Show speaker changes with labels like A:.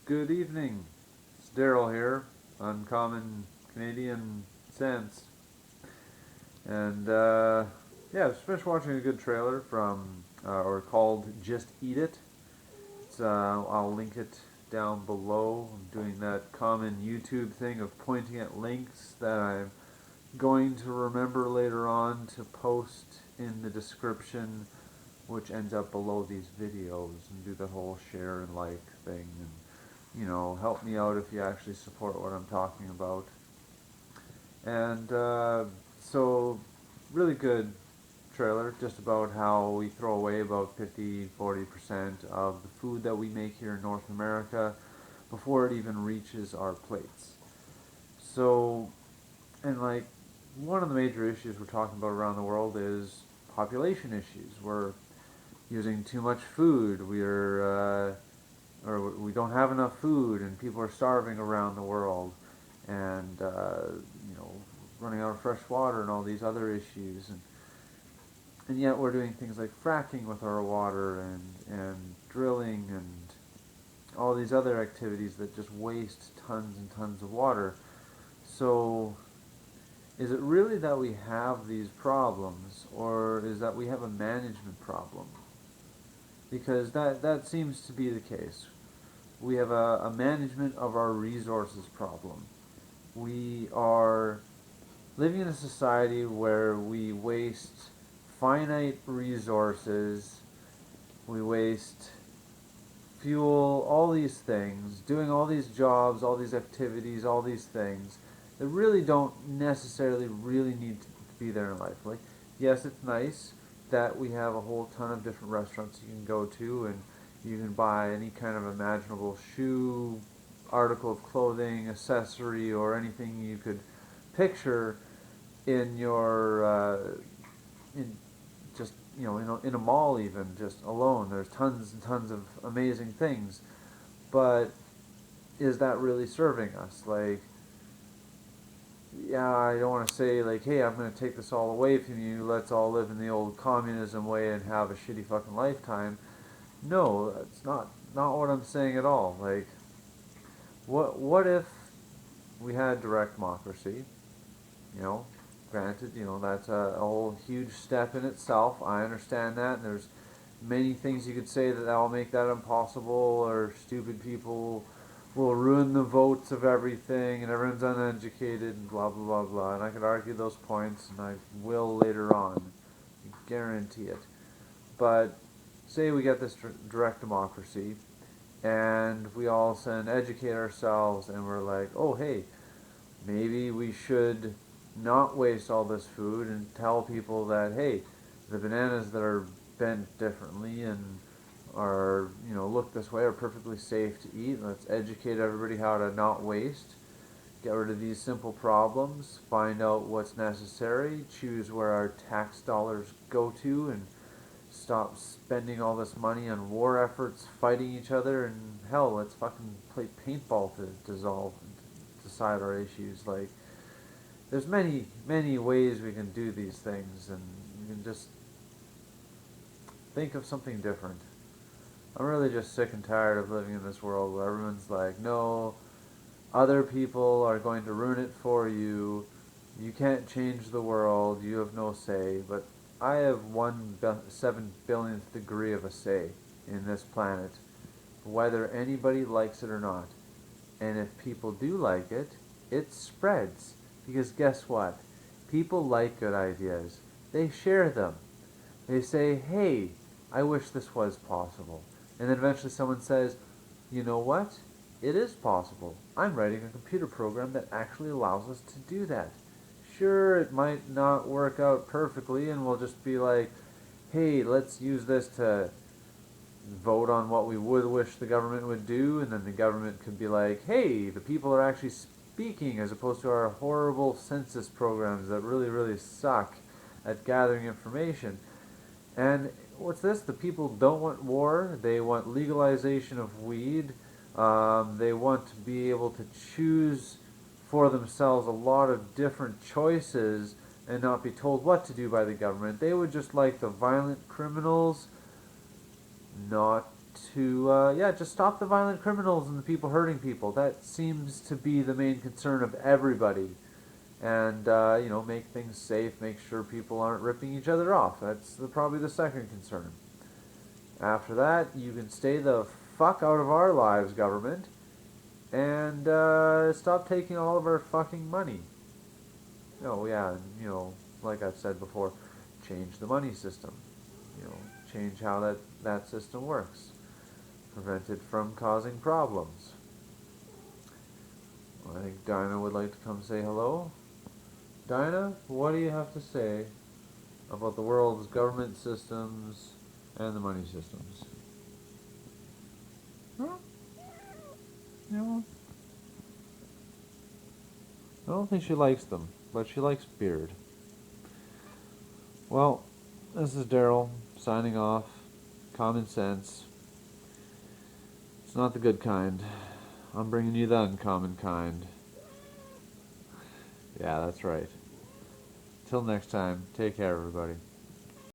A: Good evening. It's Daryl here, Uncommon Canadian Sense. And yeah, I just finished watching a good trailer or called Just Eat It. I'll link it down below. I'm doing that common YouTube thing of pointing at links that I'm going to remember later on to post in the description, which ends up below these videos, and do the whole share and like thing. And help me out if you actually support what I'm talking about. And so, really good trailer, just about how we throw away about 50-40% of the food that we make here in North America before it even reaches our plates. So, and like, one of the major issues we're talking about around the world is population issues. We're using too much food. Or we don't have enough food, and people are starving around the world, and running out of fresh water and all these other issues, and yet we're doing things like fracking with our water and drilling and all these other activities that just waste tons and tons of water. So is it really that we have these problems, or is that we have a management problem? Because that seems to be the case. We have a management of our resources problem. We are living in a society where we waste finite resources, we waste fuel, all these things, doing all these jobs, all these activities, all these things that really don't necessarily really need to be there in life. Like, yes, it's nice that we have a whole ton of different restaurants you can go to, and you can buy any kind of imaginable shoe, article of clothing, accessory, or anything you could picture in your in just in a mall, even just alone. There's tons and tons of amazing things, but is that really serving us? Like, yeah, I don't want to say like, hey, I'm going to take this all away from you. Let's all live in the old communism way and have a shitty fucking lifetime. No, that's not what I'm saying at all. Like, what if we had direct democracy? You know, granted, that's a whole huge step in itself. I understand that, and there's many things you could say that will make that impossible, or stupid people will ruin the votes of everything, and everyone's uneducated, and blah blah blah blah. And I could argue those points, and I will later on, guarantee it. But say we get this direct democracy, and we all of a sudden educate ourselves, and we're like, oh hey, maybe we should not waste all this food, and tell people that, hey, the bananas that are bent differently and are, look this way, are perfectly safe to eat. Let's educate everybody how to not waste, get rid of these simple problems, find out what's necessary, choose where our tax dollars go to, and stop spending all this money on war efforts, fighting each other, and hell, let's fucking play paintball to decide our issues. Like, there's many, many ways we can do these things, and you can just think of something different. I'm really just sick and tired of living in this world where everyone's like, no, other people are going to ruin it for you, you can't change the world, you have no say. But I have 1/7 billionth degree of a say in this planet, whether anybody likes it or not. And if people do like it, it spreads. Because guess what? People like good ideas. They share them. They say, hey, I wish this was possible. And then eventually someone says, you know what? It is possible. I'm writing a computer program that actually allows us to do that. Sure, it might not work out perfectly, and we'll just be like, hey, let's use this to vote on what we would wish the government would do, and then the government could be like, hey, the people are actually speaking, as opposed to our horrible census programs that really, really suck at gathering information. And what's this? The people don't want war. They want legalization of weed. They want to be able to choose for themselves a lot of different choices and not be told what to do by the government. They would just like the violent criminals not to just stop the violent criminals and the people hurting people. That seems to be the main concern of everybody. And make things safe, make sure people aren't ripping each other off. That's probably the second concern. After that, you can stay the fuck out of our lives, government, and stop taking all of our fucking money. Oh yeah, and like I've said before, change the money system. Change how that system works. Prevent it from causing problems. I think Dinah would like to come say hello. Dinah, what do you have to say about the world's government systems and the money systems? Huh? Yeah. I don't think she likes them, but she likes beard. Well, this is Daryl, signing off. Common sense. It's not the good kind. I'm bringing you the uncommon kind. Yeah, that's right. Till next time, take care, everybody.